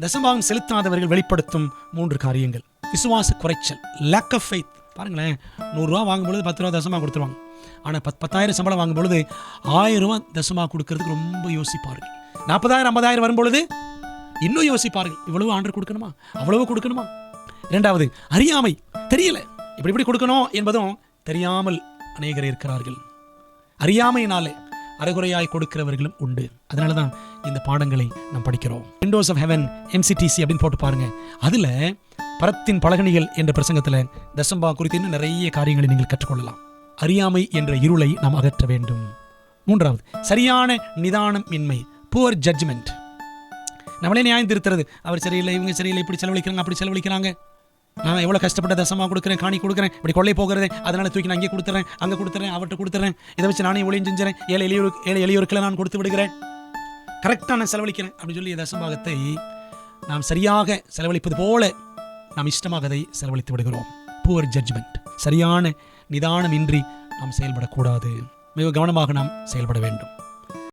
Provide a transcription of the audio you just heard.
தசமபாகம் செலுத்தாதவர்கள் வெளிப்படுத்தும் 3 காரியங்கள். விசுவாச குறைச்சல், லேக் ஆஃப் ஃபெய்த். பாருங்களேன், 100 ரூபா வாங்கும்பொழுது 10 ரூபா தசமாக கொடுத்துருவாங்க. ஆனால் 10,000 சம்பளம் வாங்கும்பொழுது 1000 ரூபா தசமாக கொடுக்கறதுக்கு ரொம்ப யோசிப்பார்கள். 40,000 50,000 வரும்பொழுது இன்னும் யோசிப்பார்கள். இவ்வளவு ஆண்டர் கொடுக்கணுமா, அவ்வளவு கொடுக்கணுமா? 2வது அறியாமை, தெரியல இப்படி கொடுக்கணும் என்பதும் தெரியாமல் அநேகர் இருக்கிறார்கள். அறியாமையினாலே அரைகுறையாய் கொடுக்கிறவர்களும் உண்டு. அதனால தான் இந்த பாடங்களை நாம் படிக்கிறோம். விண்டோஸ் ஆஃப் ஹெவன் MCTC அப்படின்னு போட்டு பாருங்க. அதுல பரத்தின் பலகணிகள் என்ற பிரசங்கத்தில் தசம்பா குறித்து இன்னும் நிறைய காரியங்களை நீங்கள் கற்றுக்கொள்ளலாம். அறியாமை என்ற இருளை நாம் அகற்ற வேண்டும். 3வது சரியான நிதானம் இன்மை, புவர் ஜட்ஜ்மெண்ட். நம்மளே நியாயம் திருத்துறது, அவர் சரியில்லை, இவங்க சரியில்லை, இப்படி செலவழிக்கிறாங்க, அப்படி செலவழிக்கிறாங்க, நான் எவ்வளோ கஷ்டப்பட்ட தசமாக கொடுக்குறேன், காணி கொடுக்குறேன், இப்படி கொள்ளை போகிறது, அதனால தூக்கி நான் அங்கே கொடுத்துறேன், அங்கே கொடுத்துறேன், அவர்கிட்ட கொடுத்துறேன், இதை வச்சு நானே ஒளியும் செஞ்சுறேன், ஏழை எளியோருக்களை நான் கொடுத்து விடுகிறேன், கரெக்டாக நான் செலவழிக்கிறேன் அப்படின்னு சொல்லி தசமாகத்தை நாம் சரியாக செலவழிப்பது போல நாம் இஷ்டமாக அதை செலவழித்து விடுகிறோம். புவர் ஜட்ஜ்மெண்ட், சரியான நிதானமின்றி நாம் செயல்படக்கூடாது. மிக கவனமாக நாம் செயல்பட வேண்டும்.